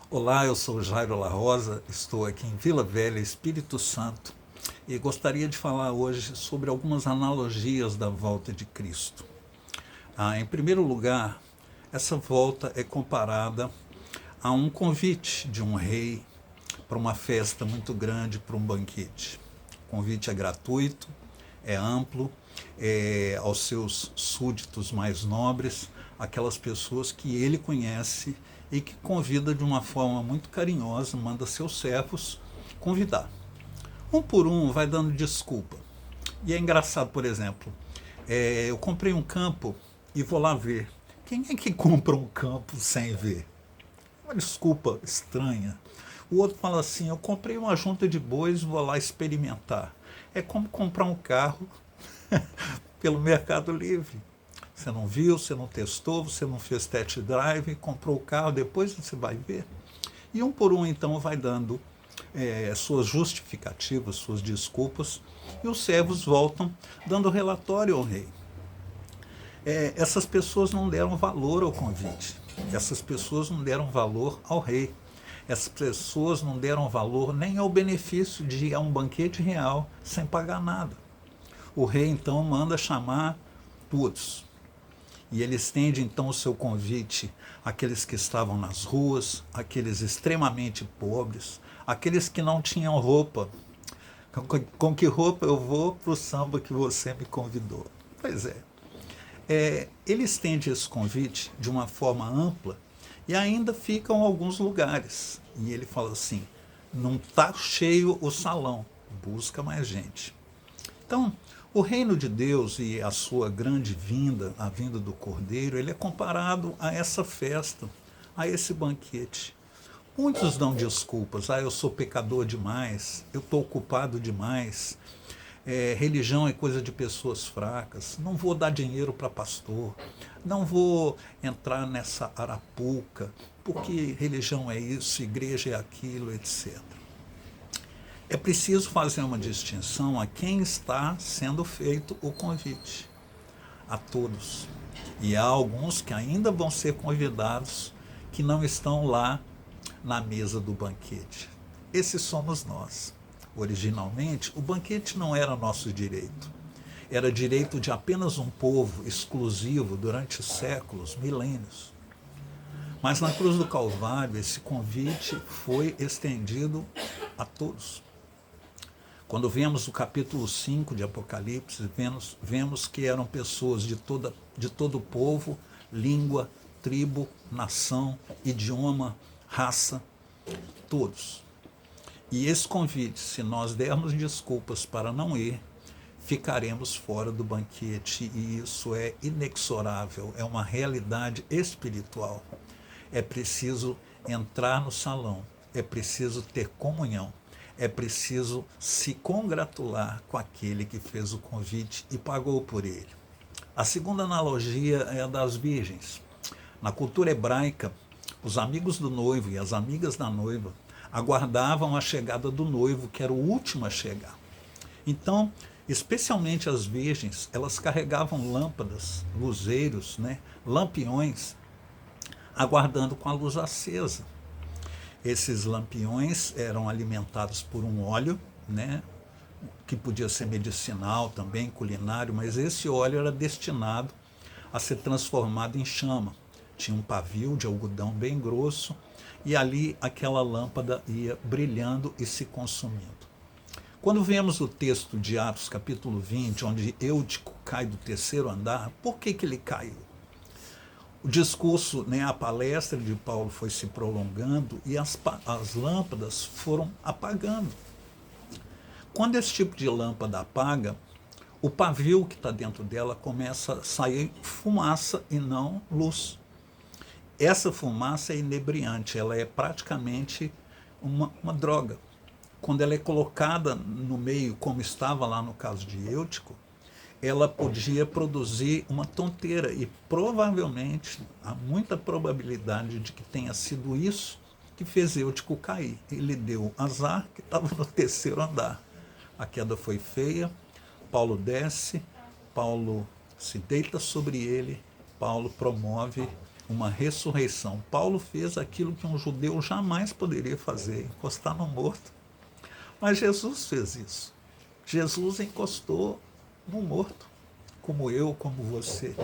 Olá, eu sou Jairo La Rosa, estou aqui em Vila Velha, Espírito Santo, e gostaria de falar hoje sobre algumas analogias da volta de Cristo. Em primeiro lugar, essa volta é comparada a um convite de um rei para uma festa muito grande, para um banquete. O convite é gratuito, é amplo, é aos seus súditos mais nobres, aquelas pessoas que ele conhece e que convida de uma forma muito carinhosa, manda seus servos convidar. Um por um vai dando desculpa. E é engraçado, por exemplo, eu comprei um campo e vou lá ver. Quem é que compra um campo sem ver? Uma desculpa estranha. O outro fala assim: eu comprei uma junta de bois, vou lá experimentar. É como comprar um carro pelo Mercado Livre. Você não viu, você não testou, você não fez test drive, comprou o carro, depois você vai ver. E um por um, então, vai dando suas justificativas, suas desculpas, e os servos voltam dando relatório ao rei. Essas pessoas não deram valor ao convite, essas pessoas não deram valor ao rei, essas pessoas não deram valor nem ao benefício de ir a um banquete real sem pagar nada. O rei então manda chamar todos. E ele estende então o seu convite àqueles que estavam nas ruas, àqueles extremamente pobres, àqueles que não tinham roupa. Com que roupa eu vou para o samba que você me convidou? Pois ele estende esse convite de uma forma ampla e ainda ficam alguns lugares. E ele fala assim: não está cheio o salão, busca mais gente. Então, o reino de Deus e a sua grande vinda, a vinda do Cordeiro, ele é comparado a essa festa, a esse banquete. Muitos dão desculpas: eu sou pecador demais, eu estou ocupado demais, religião é coisa de pessoas fracas, não vou dar dinheiro para pastor, não vou entrar nessa arapuca, porque religião é isso, igreja é aquilo, etc. É preciso fazer uma distinção a quem está sendo feito o convite. A todos. E há alguns que ainda vão ser convidados que não estão lá na mesa do banquete. Esses somos nós. Originalmente, o banquete não era nosso direito. Era direito de apenas um povo exclusivo durante séculos, milênios. Mas na cruz do Calvário, esse convite foi estendido a todos. Quando vemos o capítulo 5 de Apocalipse, vemos que eram pessoas de todo povo, língua, tribo, nação, idioma, raça, todos. E esse convite, se nós dermos desculpas para não ir, ficaremos fora do banquete, e isso é inexorável, é uma realidade espiritual. É preciso entrar no salão, é preciso ter comunhão, é preciso se congratular com aquele que fez o convite e pagou por ele. A segunda analogia é a das virgens. Na cultura hebraica, os amigos do noivo e as amigas da noiva aguardavam a chegada do noivo, que era o último a chegar. Então, especialmente as virgens, elas carregavam lâmpadas, luzeiros, lampiões, aguardando com a luz acesa. Esses lampiões eram alimentados por um óleo, que podia ser medicinal também, culinário, mas esse óleo era destinado a ser transformado em chama. Tinha um pavio de algodão bem grosso e ali aquela lâmpada ia brilhando e se consumindo. Quando vemos o texto de Atos capítulo 20, onde Eutico cai do terceiro andar, por que ele caiu? O discurso, a palestra de Paulo foi se prolongando e as lâmpadas foram apagando. Quando esse tipo de lâmpada apaga, o pavio que está dentro dela começa a sair fumaça e não luz. Essa fumaça é inebriante, ela é praticamente uma droga. Quando ela é colocada no meio, como estava lá no caso de Eutico, ela podia produzir uma tonteira, e provavelmente há muita probabilidade de que tenha sido isso que fez Eutico cair. Ele deu azar que estava no terceiro andar. A queda foi feia, Paulo desce, Paulo se deita sobre ele, Paulo promove uma ressurreição. Paulo fez aquilo que um judeu jamais poderia fazer, encostar no morto. Mas Jesus fez isso. Jesus encostou no morto, como eu, como você,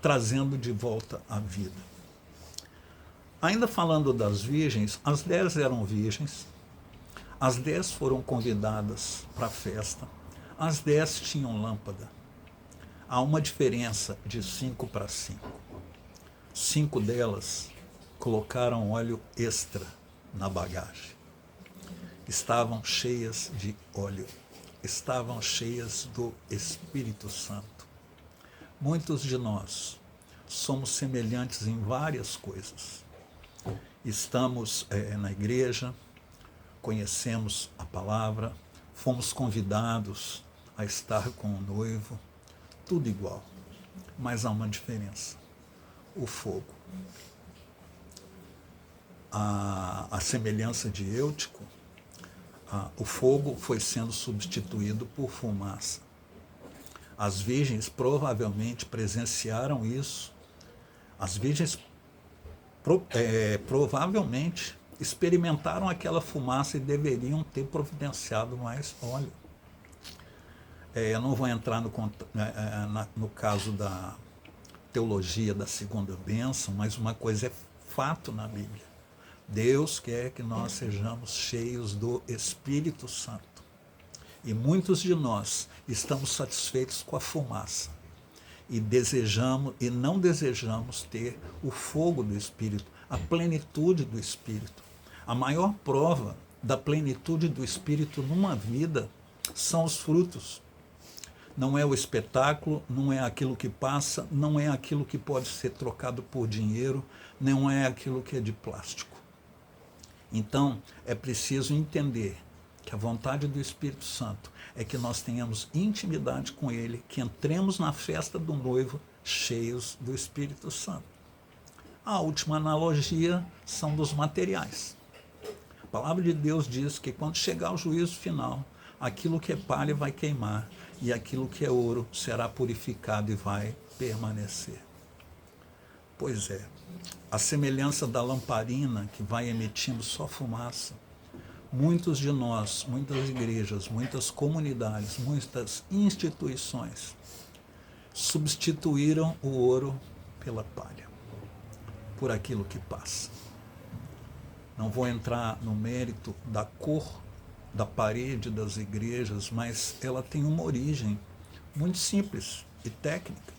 trazendo de volta a vida. Ainda falando das virgens, as 10 eram virgens, as 10 foram convidadas para a festa, as 10 tinham lâmpada. Há uma diferença de 5 para 5. 5 delas colocaram óleo extra na bagagem. Estavam cheias de óleo, estavam cheias do Espírito Santo. Muitos de nós somos semelhantes em várias coisas. Estamos na igreja, conhecemos a palavra, fomos convidados a estar com o noivo, tudo igual, mas há uma diferença: o fogo. A semelhança de Eutico, o fogo foi sendo substituído por fumaça. As virgens provavelmente presenciaram isso. As virgens provavelmente experimentaram aquela fumaça e deveriam ter providenciado mais óleo. Eu não vou entrar no caso da teologia da segunda bênção, mas uma coisa é fato na Bíblia. Deus quer que nós sejamos cheios do Espírito Santo. E muitos de nós estamos satisfeitos com a fumaça e não desejamos ter o fogo do Espírito, a plenitude do Espírito. A maior prova da plenitude do Espírito numa vida são os frutos. Não é o espetáculo, não é aquilo que passa, não é aquilo que pode ser trocado por dinheiro, não é aquilo que é de plástico. Então, é preciso entender que a vontade do Espírito Santo é que nós tenhamos intimidade com Ele, que entremos na festa do noivo cheios do Espírito Santo. A última analogia são dos materiais. A palavra de Deus diz que quando chegar o juízo final, aquilo que é palha vai queimar e aquilo que é ouro será purificado e vai permanecer. Pois é, a semelhança da lamparina que vai emitindo só fumaça, muitos de nós, muitas igrejas, muitas comunidades, muitas instituições substituíram o ouro pela palha, por aquilo que passa. Não vou entrar no mérito da cor da parede das igrejas, mas ela tem uma origem muito simples e técnica.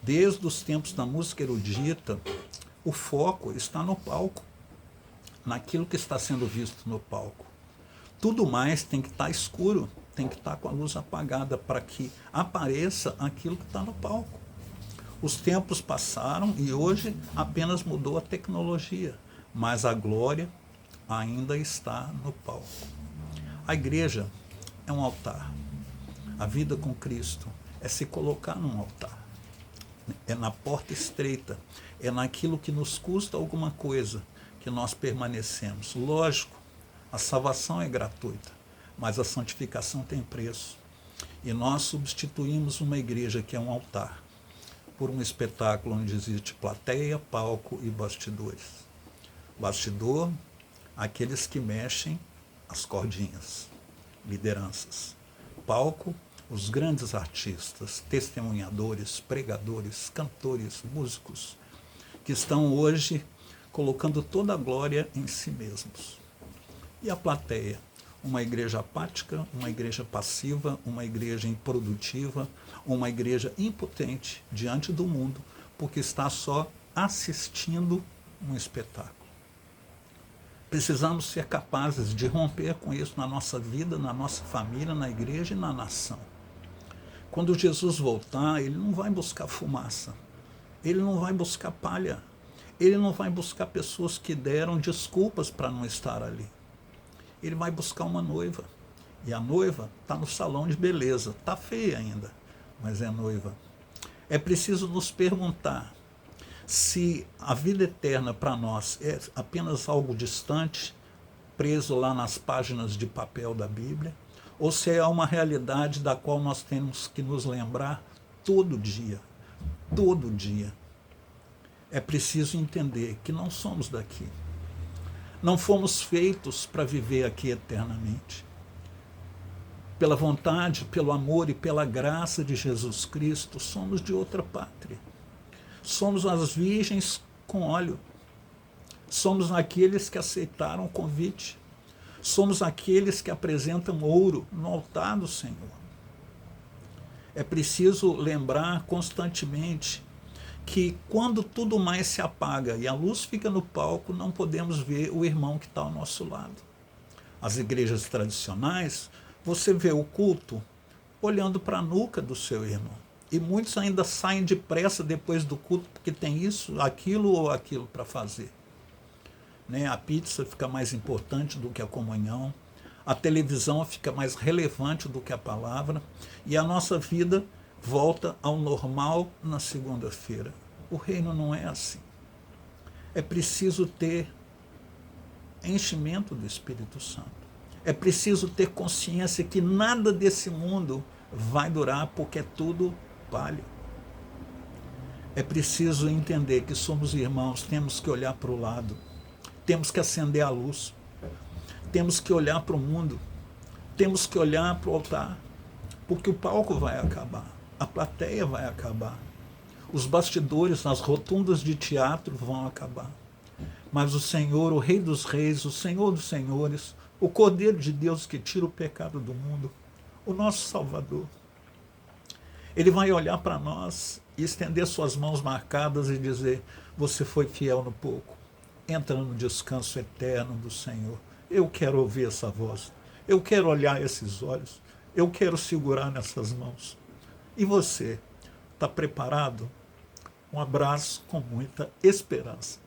Desde os tempos da música erudita, o foco está no palco, naquilo que está sendo visto no palco. Tudo mais tem que estar escuro, tem que estar com a luz apagada para que apareça aquilo que está no palco. Os tempos passaram e hoje apenas mudou a tecnologia, mas a glória ainda está no palco. A igreja é um altar. A vida com Cristo é se colocar num altar. É na porta estreita, é naquilo que nos custa alguma coisa que nós permanecemos. Lógico, a salvação é gratuita, mas a santificação tem preço. E nós substituímos uma igreja que é um altar por um espetáculo onde existe plateia, palco e bastidores. Bastidor, aqueles que mexem as cordinhas, lideranças. Palco, os grandes artistas, testemunhadores, pregadores, cantores, músicos, que estão hoje colocando toda a glória em si mesmos. E a plateia? Uma igreja apática, uma igreja passiva, uma igreja improdutiva, uma igreja impotente diante do mundo, porque está só assistindo um espetáculo. Precisamos ser capazes de romper com isso na nossa vida, na nossa família, na igreja e na nação. Quando Jesus voltar, ele não vai buscar fumaça, ele não vai buscar palha, ele não vai buscar pessoas que deram desculpas para não estar ali. Ele vai buscar uma noiva, e a noiva está no salão de beleza, está feia ainda, mas é noiva. É preciso nos perguntar se a vida eterna para nós é apenas algo distante, preso lá nas páginas de papel da Bíblia, ou se é uma realidade da qual nós temos que nos lembrar todo dia, todo dia. É preciso entender que não somos daqui. Não fomos feitos para viver aqui eternamente. Pela vontade, pelo amor e pela graça de Jesus Cristo, somos de outra pátria. Somos as virgens com óleo. Somos aqueles que aceitaram o convite. Somos aqueles que apresentam ouro no altar do Senhor. É preciso lembrar constantemente que quando tudo mais se apaga e a luz fica no palco, não podemos ver o irmão que está ao nosso lado. As igrejas tradicionais, você vê o culto olhando para a nuca do seu irmão. E muitos ainda saem depressa depois do culto porque tem isso, aquilo ou aquilo para fazer. Né? A pizza fica mais importante do que a comunhão, a televisão fica mais relevante do que a palavra, e a nossa vida volta ao normal na segunda-feira. O reino não é assim. É preciso ter enchimento do Espírito Santo. É preciso ter consciência que nada desse mundo vai durar, porque é tudo palha. É preciso entender que somos irmãos, temos que olhar para o lado, temos que acender a luz, temos que olhar para o mundo, temos que olhar para o altar, porque o palco vai acabar, a plateia vai acabar, os bastidores, as rotundas de teatro vão acabar. Mas o Senhor, o Rei dos Reis, o Senhor dos Senhores, o Cordeiro de Deus que tira o pecado do mundo, o nosso Salvador, ele vai olhar para nós e estender suas mãos marcadas e dizer: você foi fiel no pouco, entra no descanso eterno do Senhor. Eu quero ouvir essa voz, eu quero olhar esses olhos, eu quero segurar nessas mãos. E você, está preparado? Um abraço com muita esperança.